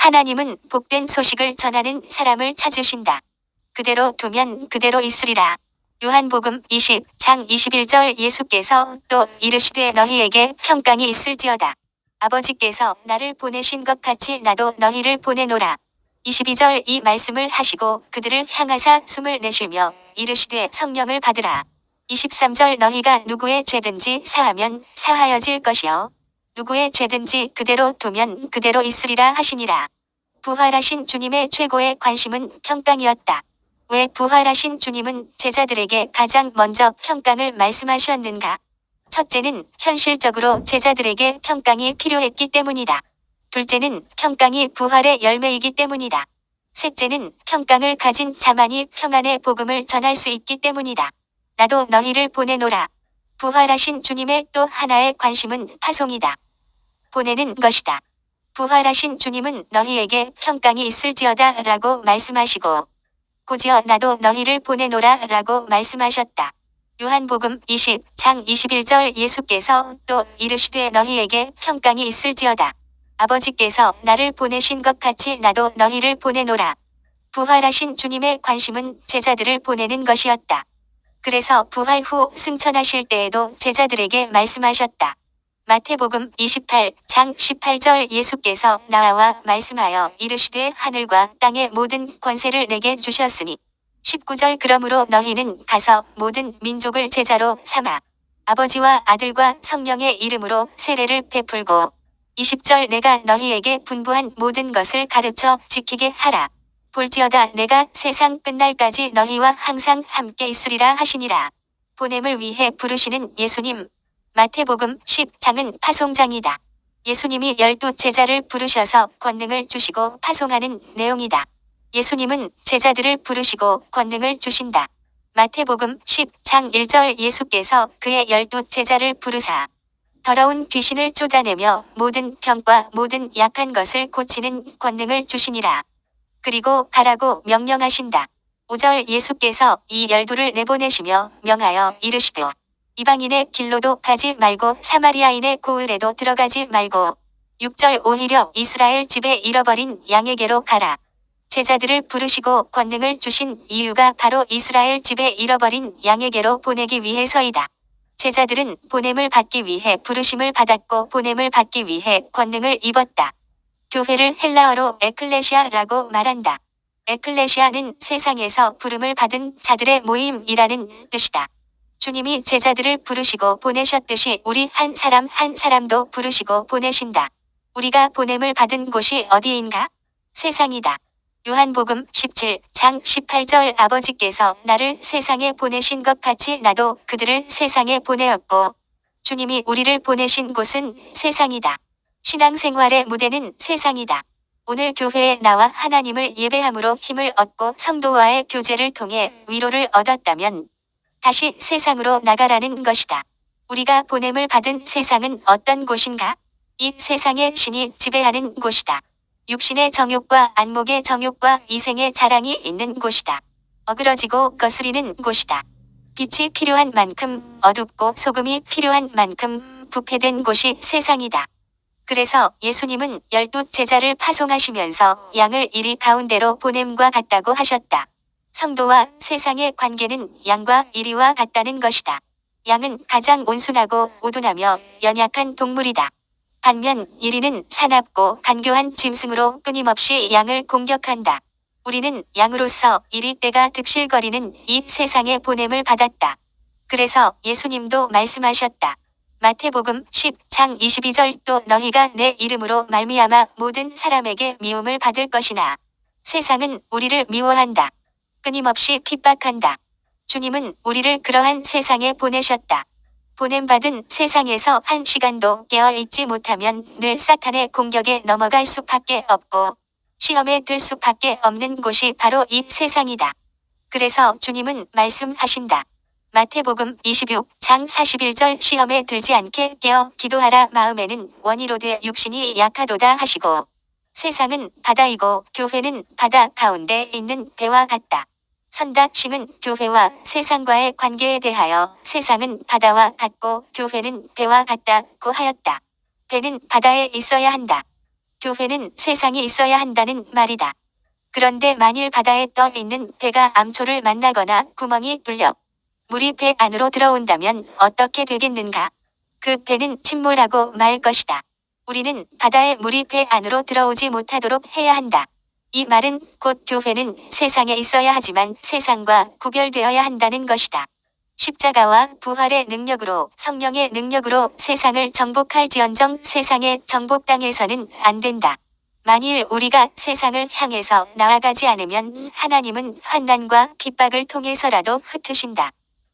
하나님은 복된 소식을 전하는 사람을 찾으신다. 그대로 두면 그대로 있으리라. 요한복음 20장 21절 예수께서 또 이르시되 너희에게 평강이 있을지어다. 아버지께서 나를 보내신 것 같이 나도 너희를 보내노라. 22절 이 말씀을 하시고 그들을 향하사 숨을 내쉬며 이르시되 성령을 받으라. 23절 너희가 누구의 죄든지 사하면 사하여질 것이요 누구의 죄든지 그대로 두면 그대로 있으리라 하시니라. 부활하신 주님의 최고의 관심은 평강이었다. 왜 부활하신 주님은 제자들에게 가장 먼저 평강을 말씀하셨는가? 첫째는 현실적으로 제자들에게 평강이 필요했기 때문이다. 둘째는 평강이 부활의 열매이기 때문이다. 셋째는 평강을 가진 자만이 평안의 복음을 전할 수 있기 때문이다. 나도 너희를 보내노라. 부활하신 주님의 또 하나의 관심은 파송이다. 보내는 것이다. 부활하신 주님은 너희에게 평강이 있을지어다 라고 말씀하시고 곧이어 나도 너희를 보내노라 라고 말씀하셨다. 요한복음 20장 21절 예수께서 또 이르시되 너희에게 평강이 있을지어다. 아버지께서 나를 보내신 것 같이 나도 너희를 보내노라. 부활하신 주님의 관심은 제자들을 보내는 것이었다. 그래서 부활 후 승천하실 때에도 제자들에게 말씀하셨다. 마태복음 28장 18절 예수께서 나와 말씀하여 이르시되 하늘과 땅의 모든 권세를 내게 주셨으니 19절 그러므로 너희는 가서 모든 민족을 제자로 삼아 아버지와 아들과 성령의 이름으로 세례를 베풀고 20절 내가 너희에게 분부한 모든 것을 가르쳐 지키게 하라. 볼지어다 내가 세상 끝날까지 너희와 항상 함께 있으리라 하시니라. 보냄을 위해 부르시는 예수님. 마태복음 10장은 파송장이다. 예수님이 12 제자를 부르셔서 권능을 주시고 파송하는 내용이다. 예수님은 제자들을 부르시고 권능을 주신다. 마태복음 10장 1절 예수께서 그의 12 제자를 부르사 더러운 귀신을 쫓아내며 모든 병과 모든 약한 것을 고치는 권능을 주시니라. 그리고 가라고 명령하신다. 5절 예수께서 이 12를 내보내시며 명하여 이르시되 이방인의 길로도 가지 말고 사마리아인의 고을에도 들어가지 말고 6절 오히려 이스라엘 집에 잃어버린 양에게로 가라. 제자들을 부르시고 권능을 주신 이유가 바로 이스라엘 집에 잃어버린 양에게로 보내기 위해서이다. 제자들은 보냄을 받기 위해 부르심을 받았고 보냄을 받기 위해 권능을 입었다. 교회를 헬라어로 에클레시아라고 말한다. 에클레시아는 세상에서 부름을 받은 자들의 모임이라는 뜻이다. 주님이 제자들을 부르시고 보내셨듯이 우리 한 사람 한 사람도 부르시고 보내신다. 우리가 보냄을 받은 곳이 어디인가? 세상이다. 요한복음 17장 18절 아버지께서 나를 세상에 보내신 것 같이 나도 그들을 세상에 보내었고 주님이 우리를 보내신 곳은 세상이다. 신앙생활의 무대는 세상이다. 오늘 교회에 나와 하나님을 예배함으로 힘을 얻고 성도와의 교제를 통해 위로를 얻었다면 다시 세상으로 나가라는 것이다. 우리가 보냄을 받은 세상은 어떤 곳인가? 이 세상의 신이 지배하는 곳이다. 육신의 정욕과 안목의 정욕과 이생의 자랑이 있는 곳이다. 어그러지고 거스리는 곳이다. 빛이 필요한 만큼 어둡고 소금이 필요한 만큼 부패된 곳이 세상이다. 그래서 예수님은 12 제자를 파송하시면서 양을 이리 가운데로 보냄과 같다고 하셨다. 성도와 세상의 관계는 양과 이리와 같다는 것이다. 양은 가장 온순하고 우둔하며 연약한 동물이다. 반면 이리는 사납고 간교한 짐승으로 끊임없이 양을 공격한다. 우리는 양으로서 이리 때가 득실거리는 이 세상의 보냄을 받았다. 그래서 예수님도 말씀하셨다. 마태복음 10장 22절 또 너희가 내 이름으로 말미암아 모든 사람에게 미움을 받을 것이나 세상은 우리를 미워한다. 끊임없이 핍박한다. 주님은 우리를 그러한 세상에 보내셨다. 보냄받은 세상에서 한 시간도 깨어있지 못하면 늘 사탄의 공격에 넘어갈 수밖에 없고 시험에 들 수밖에 없는 곳이 바로 이 세상이다. 그래서 주님은 말씀하신다. 마태복음 26장 41절 시험에 들지 않게 깨어 기도하라 마음에는 원이로되 육신이 약하도다 하시고 세상은 바다이고 교회는 바다 가운데 있는 배와 같다. 선다싱은 교회와 세상과의 관계에 대하여 세상은 바다와 같고 교회는 배와 같다고 하였다. 배는 바다에 있어야 한다. 교회는 세상에 있어야 한다는 말이다. 그런데 만일 바다에 떠 있는 배가 암초를 만나거나 구멍이 뚫려 물이 배 안으로 들어온다면 어떻게 되겠는가? 그 배는 침몰하고 말 것이다. 우리는 바다에 물이 배 안으로 들어오지 못하도록 해야 한다. 이 말은 곧 교회는 세상에 있어야 하지만 세상과 구별되어야 한다는 것이다. 십자가와 부활의 능력으로 성령의 능력으로 세상을 정복할지언정 세상의 정복당해서는 안 된다. 만일 우리가 세상을 향해서 나아가지 않으면 하나님은 환난과 핍박을 통해서라도 흩으신다.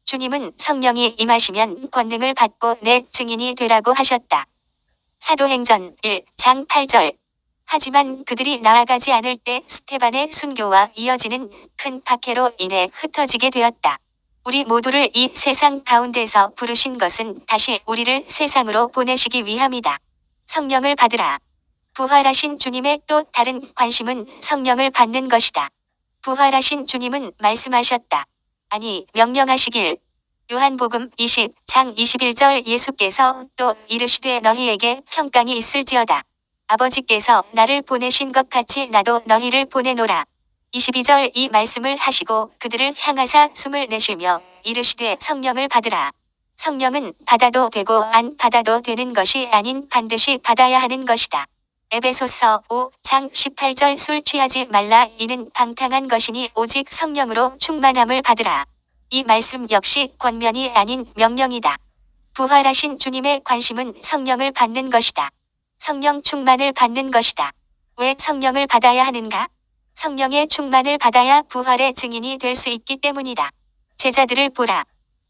주님은 성령이 임하시면 권능을 받고 내 증인이 되라고 하셨다. 사도행전 1장 8절. 하지만 그들이 나아가지 않을 때 스테반의 순교와 이어지는 큰 박해로 인해 흩어지게 되었다. 우리 모두를 이 세상 가운데서 부르신 것은 다시 우리를 세상으로 보내시기 위함이다. 성령을 받으라. 부활하신 주님의 또 다른 관심은 성령을 받는 것이다. 부활하신 주님은 말씀하셨다. 아니, 명령하시길. 요한복음 20장 21절 예수께서 또 이르시되 너희에게 평강이 있을지어다. 아버지께서 나를 보내신 것 같이 나도 너희를 보내노라. 22절 이 말씀을 하시고 그들을 향하사 숨을 내쉬며 이르시되 성령을 받으라. 성령은 받아도 되고 안 받아도 되는 것이 아닌 반드시 받아야 하는 것이다. 에베소서 5장 18절 술 취하지 말라 이는 방탕한 것이니 오직 성령으로 충만함을 받으라. 이 말씀 역시 권면이 아닌 명령이다. 부활하신 주님의 관심은 성령을 받는 것이다. 성령 충만을 받는 것이다. 왜 성령을 받아야 하는가? 성령의 충만을 받아야 부활의 증인이 될 수 있기 때문이다. 제자들을 보라.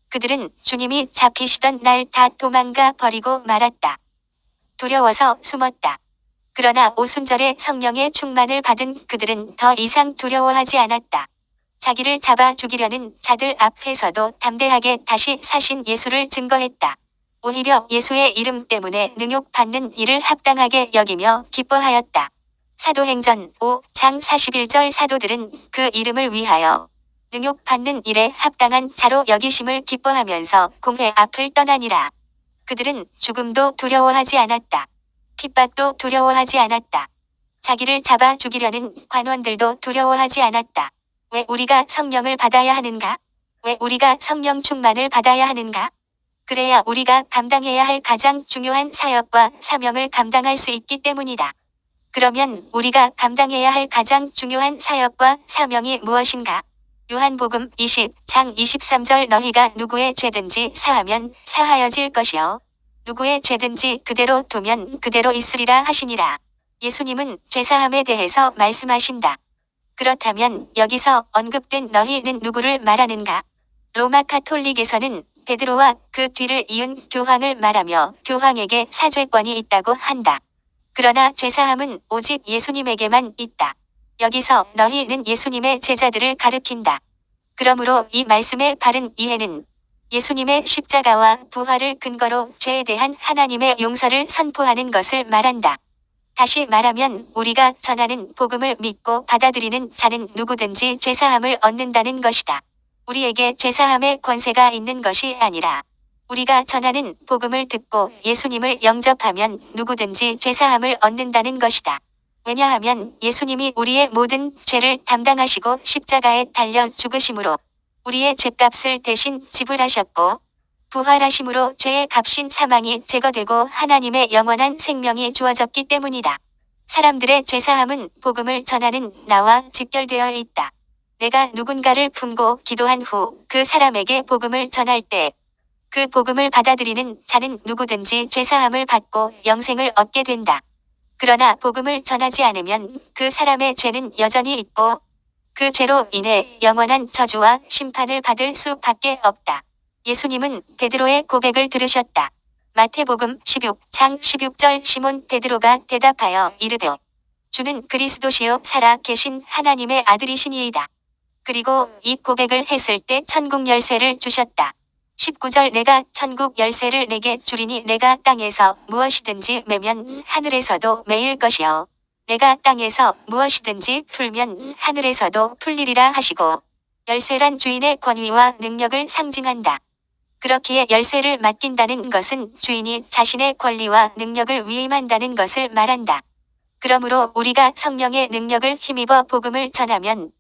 그들은 주님이 잡히시던 날 다 도망가 버리고 말았다. 두려워서 숨었다. 그러나 오순절에 성령의 충만을 받은 그들은 더 이상 두려워하지 않았다. 자기를 잡아 죽이려는 자들 앞에서도 담대하게 다시 사신 예수를 증거했다. 오히려 예수의 이름 때문에 능욕받는 일을 합당하게 여기며 기뻐하였다. 사도행전 5장 41절 사도들은 그 이름을 위하여 능욕받는 일에 합당한 자로 여기심을 기뻐하면서 공회 앞을 떠나니라. 그들은 죽음도 두려워하지 않았다. 핍박도 두려워하지 않았다. 자기를 잡아 죽이려는 관원들도 두려워하지 않았다. 왜 우리가 성령을 받아야 하는가? 왜 우리가 성령 충만을 받아야 하는가? 그래야 우리가 감당해야 할 가장 중요한 사역과 사명을 감당할 수 있기 때문이다. 그러면 우리가 감당해야 할 가장 중요한 사역과 사명이 무엇인가? 요한복음 20장 23절 너희가 누구의 죄든지 사하면 사하여질 것이요. 누구의 죄든지 그대로 두면 그대로 있으리라 하시니라. 예수님은 죄사함에 대해서 말씀하신다. 그렇다면 여기서 언급된 너희는 누구를 말하는가? 로마 가톨릭에서는 베드로와 그 뒤를 이은 교황을 말하며 교황에게 사죄권이 있다고 한다. 그러나 죄사함은 오직 예수님에게만 있다. 여기서 너희는 예수님의 제자들을 가리킨다. 그러므로 이 말씀의 바른 이해는 예수님의 십자가와 부활을 근거로 죄에 대한 하나님의 용서를 선포하는 것을 말한다. 다시 말하면 우리가 전하는 복음을 믿고 받아들이는 자는 누구든지 죄사함을 얻는다는 것이다. 우리에게 죄사함의 권세가 있는 것이 아니라 우리가 전하는 복음을 듣고 예수님을 영접하면 누구든지 죄사함을 얻는다는 것이다. 왜냐하면 예수님이 우리의 모든 죄를 담당하시고 십자가에 달려 죽으심으로 우리의 죄값을 대신 지불하셨고 부활하심으로 죄의 값인 사망이 제거되고 하나님의 영원한 생명이 주어졌기 때문이다. 사람들의 죄사함은 복음을 전하는 나와 직결되어 있다. 내가 누군가를 품고 기도한 후 그 사람에게 복음을 전할 때 그 복음을 받아들이는 자는 누구든지 죄사함을 받고 영생을 얻게 된다. 그러나 복음을 전하지 않으면 그 사람의 죄는 여전히 있고 그 죄로 인해 영원한 저주와 심판을 받을 수밖에 없다. 예수님은 베드로의 고백을 들으셨다. 마태복음 16장 16절 시몬 베드로가 대답하여 이르되 주는 그리스도시요 살아 계신 하나님의 아들이시니이다. 그리고 이 고백을 했을 때 천국 열쇠를 주셨다. 19절 내가 천국 열쇠를 내게 주리니 내가 땅에서 무엇이든지 매면 하늘에서도 매일 것이요. 내가 땅에서 무엇이든지 풀면 하늘에서도 풀리리라 하시고 열쇠란 주인의 권위와 능력을 상징한다. 그렇기에 열쇠를 맡긴다는 것은 주인이 자신의 권리와 능력을 위임한다는 것을 말한다. 그러므로 우리가 성령의 능력을 힘입어 복음을 전하면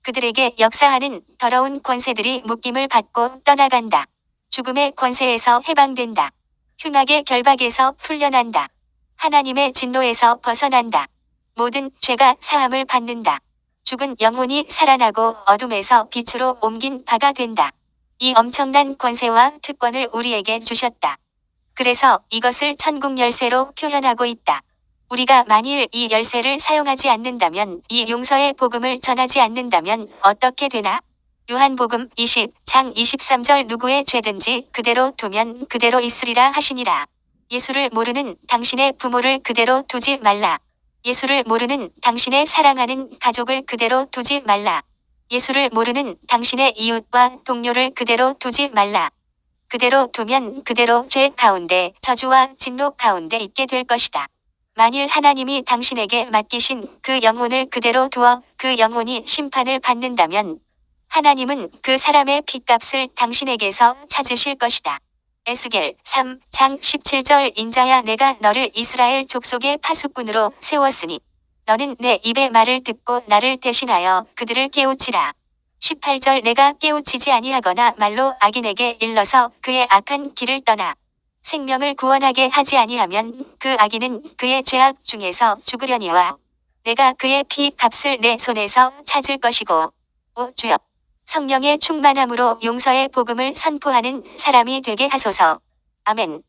그들에게 역사하는 더러운 권세들이 묶임을 받고 떠나간다. 죽음의 권세에서 해방된다. 흉악의 결박에서 풀려난다. 하나님의 진노에서 벗어난다. 모든 죄가 사함을 받는다. 죽은 영혼이 살아나고 어둠에서 빛으로 옮긴 바가 된다. 이 엄청난 권세와 특권을 우리에게 주셨다. 그래서 이것을 천국 열쇠로 표현하고 있다. 우리가 만일 이 열쇠를 사용하지 않는다면, 이 용서의 복음을 전하지 않는다면 어떻게 되나? 요한복음 20장 23절 누구의 죄든지 그대로 두면 그대로 있으리라 하시니라. 예수를 모르는 당신의 부모를 그대로 두지 말라. 예수를 모르는 당신의 사랑하는 가족을 그대로 두지 말라. 예수를 모르는 당신의 이웃과 동료를 그대로 두지 말라. 그대로 두면 그대로 죄 가운데, 저주와 진노 가운데 있게 될 것이다. 만일 하나님이 당신에게 맡기신 그 영혼을 그대로 두어 그 영혼이 심판을 받는다면 하나님은 그 사람의 핏값을 당신에게서 찾으실 것이다. 에스겔 3장 17절 인자야 내가 너를 이스라엘 족속의 파수꾼으로 세웠으니 너는 내 입의 말을 듣고 나를 대신하여 그들을 깨우치라. 18절 내가 깨우치지 아니하거나 말로 악인에게 일러서 그의 악한 길을 떠나 생명을 구원하게 하지 아니하면 그 악인은 그의 죄악 중에서 죽으려니와 내가 그의 피 값을 내 손에서 찾을 것이고 오 주여 성령의 충만함으로 용서의 복음을 선포하는 사람이 되게 하소서. 아멘.